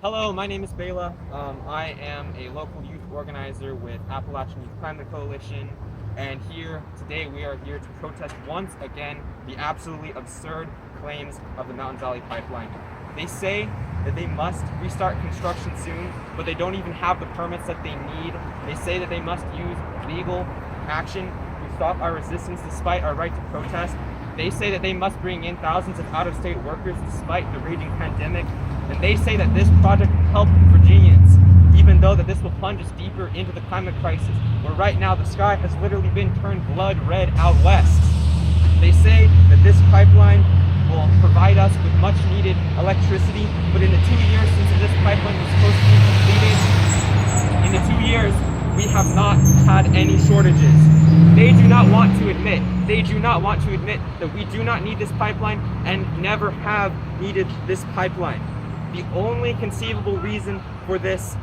Hello, my name is Bela. I am a local youth organizer with Appalachian Youth Climate Coalition, and today we are here to protest once again the absolutely absurd claims of the Mountain Valley Pipeline. They say that they must restart construction soon, but they don't even have the permits that they need. They say that they must use legal action to stop our resistance despite our right to protest. They say that they must bring in thousands of out-of-state workers despite the raging pandemic. And they say that this project will help Virginians, even though that this will plunge us deeper into the climate crisis, where right now the sky has literally been turned blood red out west. They say that this pipeline will provide us with much needed electricity, but in the 2 years since this pipeline was supposed to be completed, in the 2 years, we have not had any shortages. They do not want to admit that we do not need this pipeline and never have needed this pipeline. The only conceivable reason for this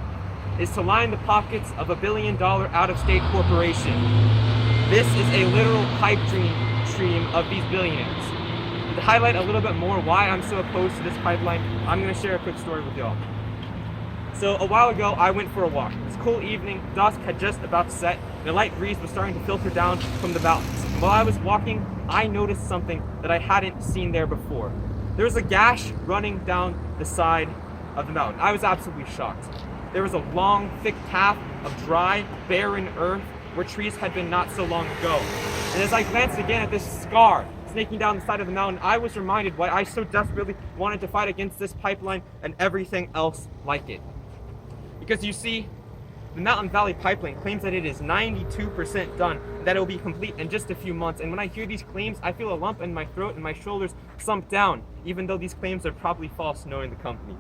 is to line the pockets of a $1 billion out-of-state corporation. This is a literal pipe dream of these billionaires. To highlight a little bit more why I'm so opposed to this pipeline, I'm going to share a quick story with y'all. So a while ago, I went for a walk. It was a cool evening, dusk had just about set, and a light breeze was starting to filter down from the mountains. And while I was walking, I noticed something that I hadn't seen there before. There was a gash running down the side of the mountain. I was absolutely shocked. There was a long, thick path of dry, barren earth where trees had been not so long ago. And as I glanced again at this scar snaking down the side of the mountain, I was reminded why I so desperately wanted to fight against this pipeline and everything else like it. Because you see, the Mountain Valley Pipeline claims that it is 92% done, and that it will be complete in just a few months. And when I hear these claims, I feel a lump in my throat and my shoulders sunk down, even though these claims are probably false knowing the company.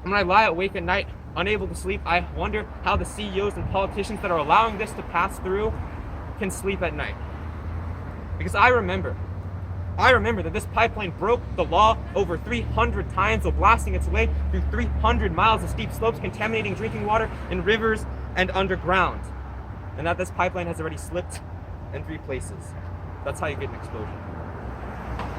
And when I lie awake at night, unable to sleep, I wonder how the CEOs and politicians that are allowing this to pass through can sleep at night. Because I remember that this pipeline broke the law over 300 times while blasting its way through 300 miles of steep slopes, contaminating drinking water in rivers and underground. And that this pipeline has already slipped in 3 places. That's how you get an explosion.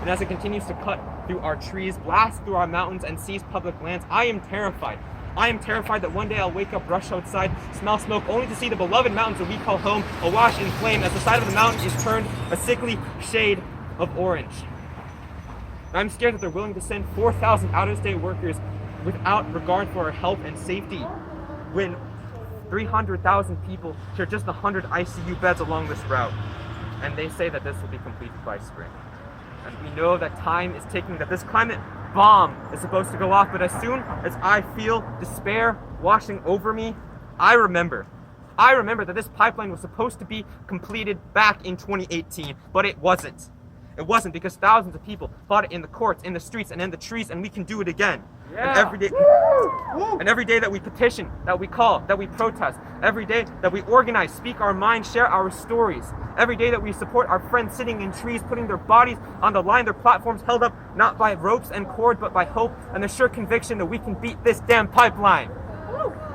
And as it continues to cut through our trees, blast through our mountains, and seize public lands, I am terrified. I am terrified that one day I'll wake up, rush outside, smell smoke, only to see the beloved mountains that we call home awash in flame as the side of the mountain is turned a sickly shade of orange. And I'm scared that they're willing to send 4,000 out-of-state workers without regard for our health and safety when 300,000 people share just 100 ICU beds along this route. And they say that this will be completed by spring. And we know that time is ticking, that this climate bomb is supposed to go off, but as soon as I feel despair washing over me, I remember that this pipeline was supposed to be completed back in 2018, but it wasn't. It wasn't, because thousands of people fought it in the courts, in the streets, and in the trees, and we can do it again. Yeah. And every day that we petition, that we call, that we protest, every day that we organize, speak our minds, share our stories, every day that we support our friends sitting in trees, putting their bodies on the line, their platforms held up not by ropes and cord, but by hope and the sure conviction that we can beat this damn pipeline.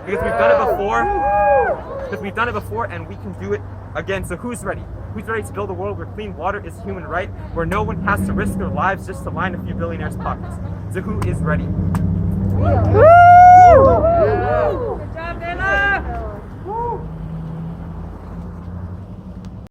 Because we've done it before, and we can do it again. So who's ready? Who's ready to build a world where clean water is a human right, where no one has to risk their lives just to line a few billionaires' pockets? So who is ready? Woo!